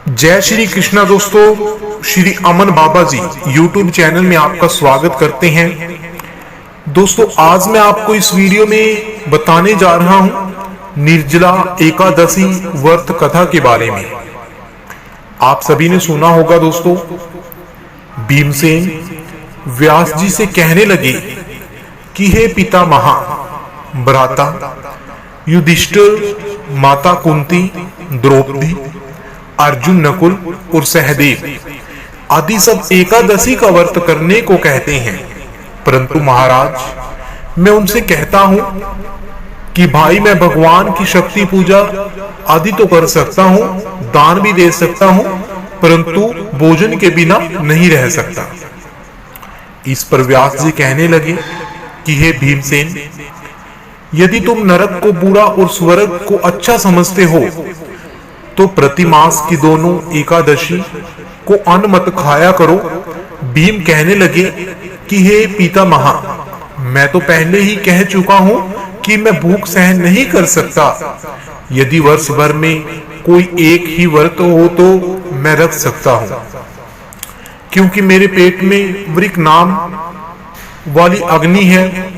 जय श्री कृष्णा दोस्तों, श्री अमन बाबा जी YouTube channel में आपका स्वागत करते हैं। दोस्तों, आज मैं आपको इस वीडियो में बताने जा रहा हूं निर्जला एकादशी व्रत कथा के बारे में। आप सभी ने सुना होगा दोस्तों, भीमसेन व्यास जी से कहने लगे कि हे पितामहा, भ्राता युधिष्ठिर, माता कुंती, द्रौपदी, अर्जुन, नकुल और सहदेव आदि सब एकादशी का व्रत करने को कहते हैं, परंतु महाराज मैं उनसे कहता हूं कि भाई मैं भगवान की शक्ति पूजा आदि तो कर सकता हूं, दान भी दे सकता हूं, परंतु भोजन के बिना नहीं रह सकता। इस पर व्यास जी कहने लगे कि हे भीमसेन, यदि तुम नरक को बुरा और स्वर्ग को अच्छा समझते हो तो प्रतिमास की दोनों एकादशी को अन्न मत खाया करो। भीम कहने लगे कि हे पितामहा, मैं तो पहले ही कह चुका हूं कि मैं भूख सहन नहीं कर सकता। यदि वर्ष भर में कोई एक ही व्रत हो तो मैं रख सकता हूं, क्योंकि मेरे पेट में वृक नाम वाली अग्नि है,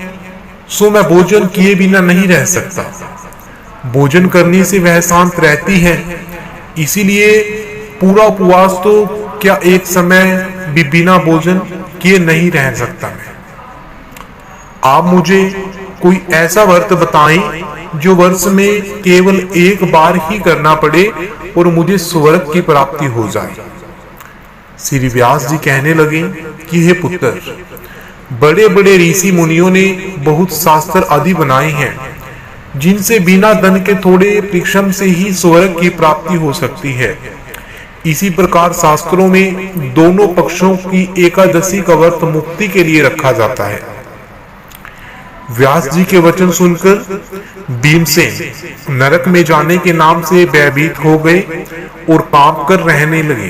सो मैं भोजन किए बिना नहीं रह सकता। भोजन करने से वह शांत रहती है, इसीलिए पूरा उपवास तो क्या एक समय भी बिना भोजन किए नहीं रह सकता मैं। आप मुझे कोई ऐसा व्रत बताएं जो वर्ष में केवल एक बार ही करना पड़े और मुझे स्वर्ग की प्राप्ति हो जाए। श्री व्यास जी कहने लगे कि हे पुत्र, बड़े बड़े ऋषि मुनियों ने बहुत शास्त्र आदि बनाए हैं, जिनसे बिना धन के थोड़े परिश्रम से ही स्वर्ग की प्राप्ति हो सकती है। इसी प्रकार शास्त्रों में दोनों पक्षों की एकादशी का व्रत मुक्ति के लिए रखा जाता है। व्यास जी के वचन सुनकर भीमसेन नरक में जाने के नाम से भयभीत हो गए और कांप कर रहने लगे।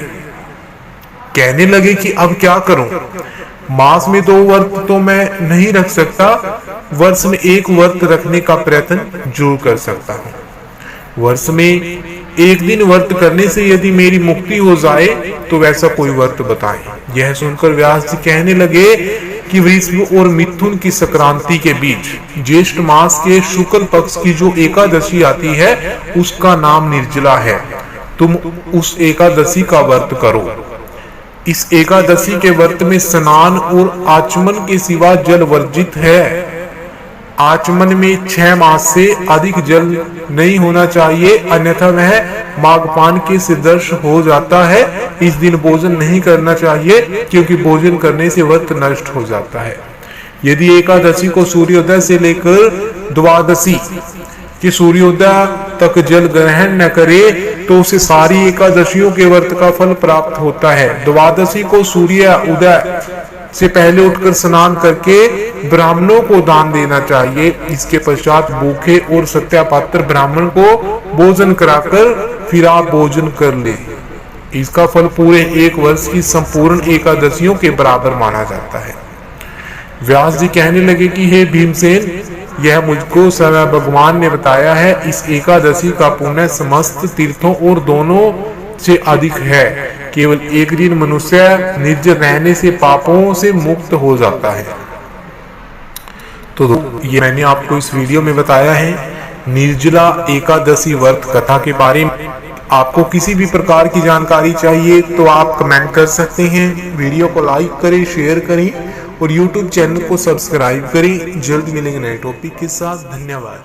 कहने लगे कि अब क्या करूं, मास में 2 व्रत तो मैं नहीं रख सकता, वर्ष में 1 व्रत रखने का प्रयत्न जरूर कर सकता हूं। वर्ष में 1 दिन व्रत करने से यदि मेरी मुक्ति हो जाए तो वैसा कोई व्रत बताएं। यह सुनकर व्यास जी कहने लगे कि वृषभ और मिथुन की संक्रांति के बीच ज्येष्ठ मास के शुक्ल पक्ष की जो एकादशी आती है उसका नाम निर्जला है। तुम उस एकादशी का व्रत करो। इस एकादशी के व्रत में स्नान और आचमन के सिवा जल वर्जित है। आचमन में 6 मास से अधिक जल नहीं होना चाहिए, अन्यथा वह माघपान के सदृश हो जाता है। इस दिन भोजन नहीं करना चाहिए, क्योंकि भोजन करने से व्रत नष्ट हो जाता है। यदि एकादशी को सूर्योदय से लेकर द्वादशी कि सूर्योदय तक जल ग्रहण न करे तो उसे सारी एकादशियों के व्रत का फल प्राप्त होता है। द्वादशी को सूर्य उदय से पहले उठकर स्नान करके ब्राह्मणों को दान देना चाहिए। इसके पश्चात भूखे और सत्यापात्र ब्राह्मण को भोजन कराकर फिर आप भोजन कर ले। इसका फल पूरे 1 वर्ष की संपूर्ण एकादशियों के बराबर माना जाता है। व्यास जी कहने लगे कि हे भीमसेन, यह मुझको स्वयं भगवान ने बताया है। इस एकादशी का पुण्य समस्त तीर्थों और दोनों से अधिक है। केवल 1 दिन मनुष्य निर्जल रहने से पापों से मुक्त हो जाता है। तो ये मैंने आपको इस वीडियो में बताया है निर्जला एकादशी व्रत कथा के बारे में। आपको किसी भी प्रकार की जानकारी चाहिए तो आप कमेंट कर सकते हैं। वीडियो को लाइक करें, शेयर करें और YouTube चैनल को सब्सक्राइब करें। जल्द मिलेंगे नए टॉपिक के साथ। धन्यवाद।